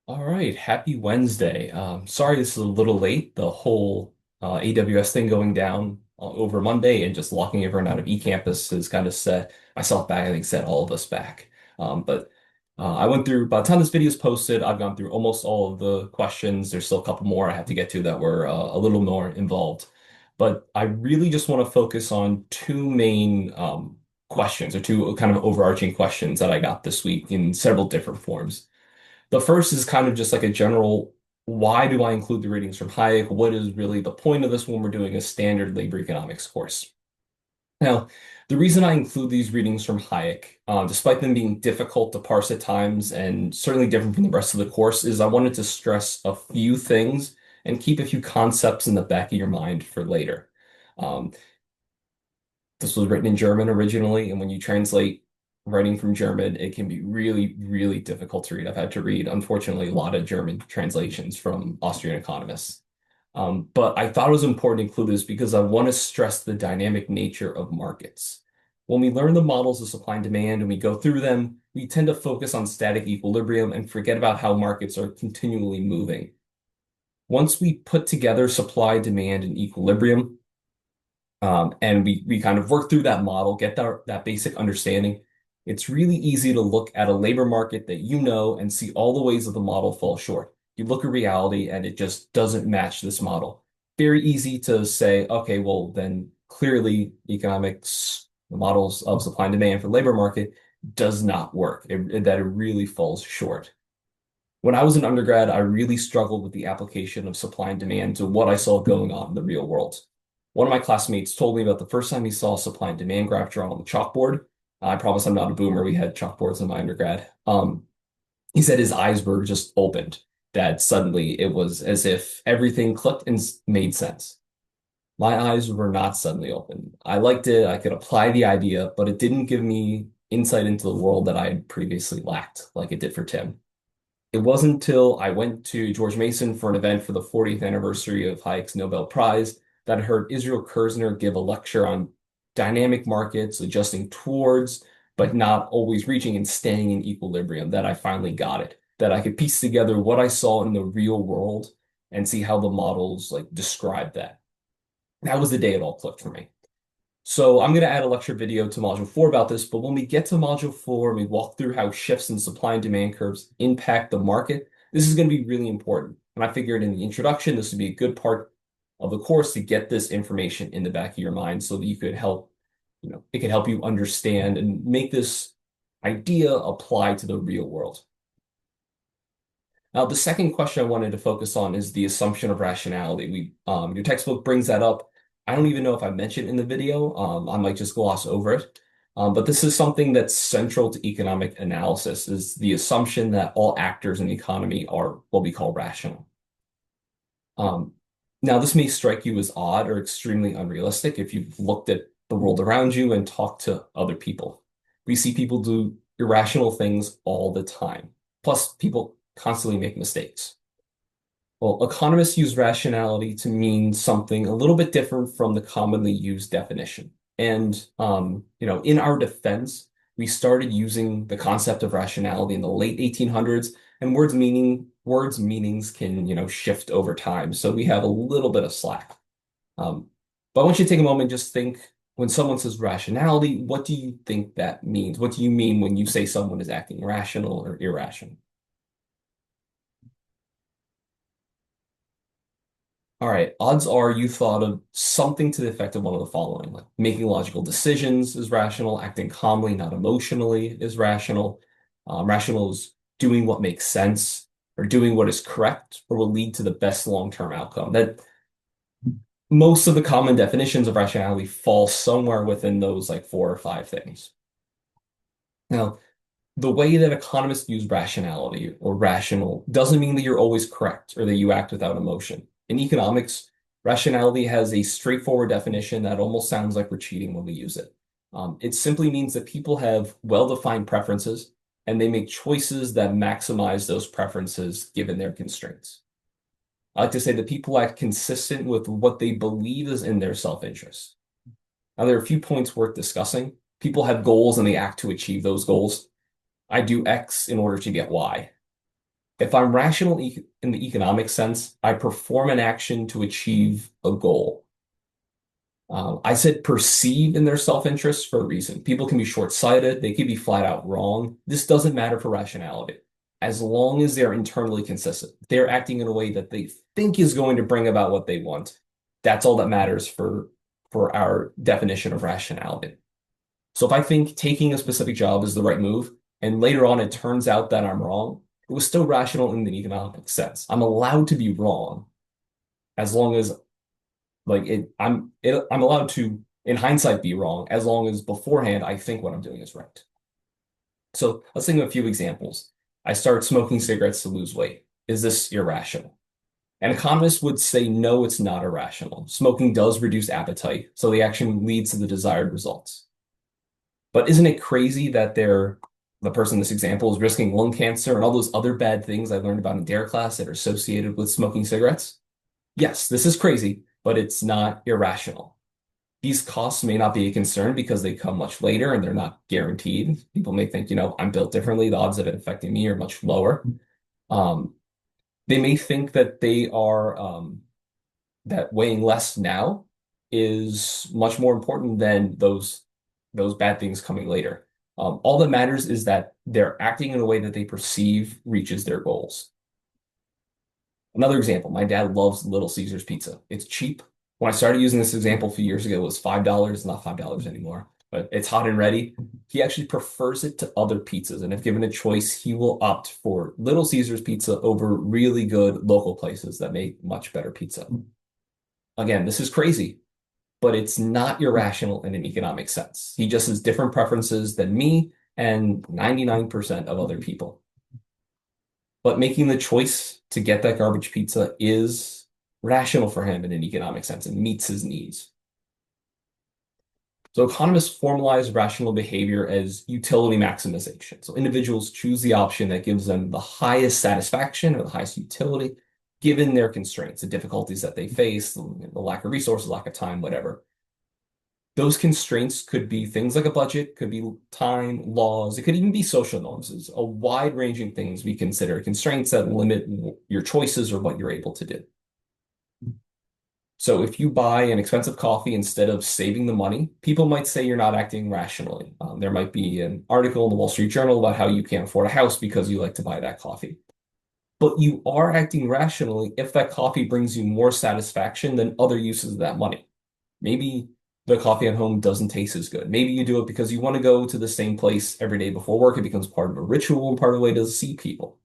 All right, happy Wednesday. Sorry this is a little late. The whole AWS thing going down over Monday and just locking everyone out of eCampus has kind of set myself back, I think set all of us back. But I went through, by the time this video is posted, I've gone through almost all of the questions. There's still a couple more I have to get to that were a little more involved. But I really just want to focus on two main questions or two kind of overarching questions that I got this week in several different forms. The first is kind of just like a general, why do I include the readings from Hayek? What is really the point of this when we're doing a standard labor economics course? Now, the reason I include these readings from Hayek, despite them being difficult to parse at times and certainly different from the rest of the course, is I wanted to stress a few things and keep a few concepts in the back of your mind for later. Um, this was written in German originally, and when you translate writing from German, it can be really, really difficult to read. I've had to read, unfortunately, a lot of German translations from Austrian economists. But I thought it was important to include this because I want to stress the dynamic nature of markets. When we learn the models of supply and demand and we go through them, we tend to focus on static equilibrium and forget about how markets are continually moving. Once we put together supply, demand, and equilibrium, and we kind of work through that model, get that basic understanding. It's really easy to look at a labor market that you know and see all the ways that the model fall short. You look at reality and it just doesn't match this model. Very easy to say, okay, well, then clearly economics, the models of supply and demand for labor market does not work, that it really falls short. When I was an undergrad, I really struggled with the application of supply and demand to what I saw going on in the real world. One of my classmates told me about the first time he saw a supply and demand graph drawn on the chalkboard. I promise I'm not a boomer. We had chalkboards in my undergrad. He said his eyes were just opened, that suddenly it was as if everything clicked and made sense. My eyes were not suddenly open. I liked it. I could apply the idea, but it didn't give me insight into the world that I had previously lacked, like it did for Tim. It wasn't until I went to George Mason for an event for the 40th anniversary of Hayek's Nobel Prize that I heard Israel Kirzner give a lecture on dynamic markets, adjusting towards, but not always reaching and staying in equilibrium, that I finally got it, that I could piece together what I saw in the real world and see how the models like describe that. That was the day it all clicked for me. So I'm going to add a lecture video to Module 4 about this, but when we get to Module 4 and we walk through how shifts in supply and demand curves impact the market, this is going to be really important. And I figured in the introduction, this would be a good part of the course to get this information in the back of your mind so that you could help, it could help you understand and make this idea apply to the real world. Now, the second question I wanted to focus on is the assumption of rationality. Your textbook brings that up. I don't even know if I mentioned it in the video. I might just gloss over it. But this is something that's central to economic analysis, is the assumption that all actors in the economy are what we call rational. Um, Now, this may strike you as odd or extremely unrealistic if you've looked at the world around you and talked to other people. We see people do irrational things all the time. Plus, people constantly make mistakes. Well, economists use rationality to mean something a little bit different from the commonly used definition. And in our defense, we started using the concept of rationality in the late 1800s, and words meanings can, shift over time. So we have a little bit of slack. But I want you to take a moment and just think, when someone says rationality, what do you think that means? What do you mean when you say someone is acting rational or irrational? All right, odds are you thought of something to the effect of one of the following, like making logical decisions is rational, acting calmly, not emotionally is rational. Rational is doing what makes sense or doing what is correct or will lead to the best long-term outcome. That most of the common definitions of rationality fall somewhere within those like four or five things. Now, the way that economists use rationality or rational doesn't mean that you're always correct or that you act without emotion. In economics, rationality has a straightforward definition that almost sounds like we're cheating when we use it. It simply means that people have well-defined preferences and they make choices that maximize those preferences given their constraints. I like to say that people act consistent with what they believe is in their self-interest. Now, there are a few points worth discussing. People have goals and they act to achieve those goals. I do X in order to get Y. If I'm rational in the economic sense, I perform an action to achieve a goal. I said perceive in their self-interest for a reason. People can be short-sighted, they can be flat out wrong. This doesn't matter for rationality. As long as they're internally consistent, they're acting in a way that they think is going to bring about what they want. That's all that matters for our definition of rationality. So if I think taking a specific job is the right move, and later on it turns out that I'm wrong, it was still rational in the economic sense. I'm allowed to be wrong as long as I'm allowed to, in hindsight, be wrong as long as beforehand I think what I'm doing is right. So let's think of a few examples. I start smoking cigarettes to lose weight. Is this irrational? An economist would say no, it's not irrational. Smoking does reduce appetite, so the action leads to the desired results. But isn't it crazy that the person in this example is risking lung cancer and all those other bad things I learned about in DARE class that are associated with smoking cigarettes? Yes, this is crazy, but it's not irrational. These costs may not be a concern because they come much later and they're not guaranteed. People may think, I'm built differently. The odds of it affecting me are much lower. Um, they may think that that weighing less now is much more important than those bad things coming later. All that matters is that they're acting in a way that they perceive reaches their goals. Another example, my dad loves Little Caesars pizza. It's cheap. When I started using this example a few years ago, it was $5, not $5 anymore, but it's hot and ready. He actually prefers it to other pizzas, and if given a choice, he will opt for Little Caesars pizza over really good local places that make much better pizza. Again, this is crazy, but it's not irrational in an economic sense. He just has different preferences than me and 99% of other people. But making the choice to get that garbage pizza is rational for him in an economic sense and meets his needs. So economists formalize rational behavior as utility maximization. So individuals choose the option that gives them the highest satisfaction or the highest utility given their constraints, the difficulties that they face, the lack of resources, lack of time, whatever. Those constraints could be things like a budget, could be time, laws, it could even be social norms. It's a wide-ranging things we consider constraints that limit your choices or what you're able to do. So if you buy an expensive coffee instead of saving the money, people might say you're not acting rationally. There might be an article in the Wall Street Journal about how you can't afford a house because you like to buy that coffee. But you are acting rationally if that coffee brings you more satisfaction than other uses of that money. Maybe the coffee at home doesn't taste as good. Maybe you do it because you want to go to the same place every day before work. It becomes part of a ritual and part of the way to see people.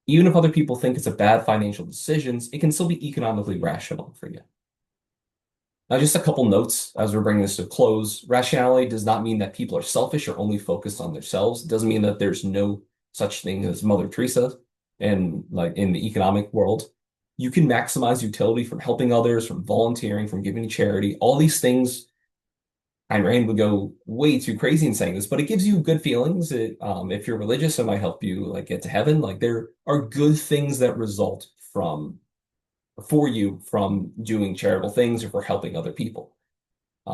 Even if other people think it's a bad financial decisions, it can still be economically rational for you. Now, just a couple notes as we're bringing this to a close. Rationality does not mean that people are selfish or only focused on themselves. It doesn't mean that there's no such thing as Mother Teresa and like in the economic world. You can maximize utility from helping others, from volunteering, from giving to charity. All these things, Ayn Rand would go way too crazy in saying this, but it gives you good feelings. If you're religious, it might help you like get to heaven. Like there are good things that result for you from doing charitable things or for helping other people.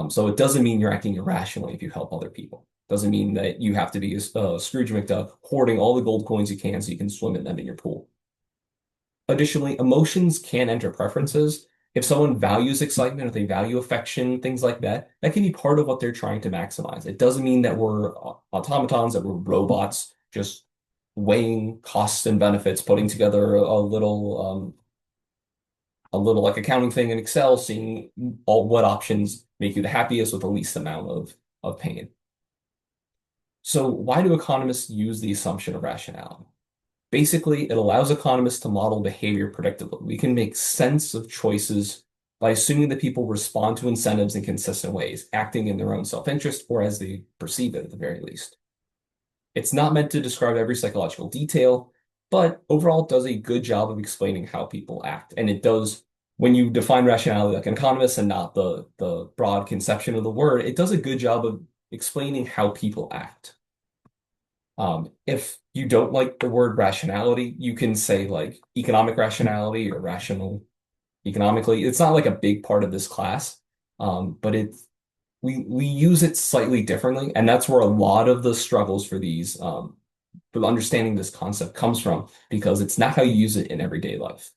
So it doesn't mean you're acting irrationally if you help other people. Doesn't mean that you have to be a Scrooge McDuck hoarding all the gold coins you can so you can swim in them in your pool. Additionally, emotions can enter preferences. If someone values excitement, if they value affection, things like that, that can be part of what they're trying to maximize. It doesn't mean that we're automatons, that we're robots, just weighing costs and benefits, putting together a little like accounting thing in Excel, seeing what options make you the happiest with the least amount of pain. So why do economists use the assumption of rationality? Basically, it allows economists to model behavior predictably. We can make sense of choices by assuming that people respond to incentives in consistent ways, acting in their own self-interest or as they perceive it at the very least. It's not meant to describe every psychological detail, but overall it does a good job of explaining how people act. And it does, when you define rationality like an economist and not the broad conception of the word, it does a good job of explaining how people act. If you don't like the word rationality, you can say like economic rationality or rational economically. It's not like a big part of this class, but we use it slightly differently, and that's where a lot of the struggles for these where the understanding this concept comes from, because it's not how you use it in everyday life.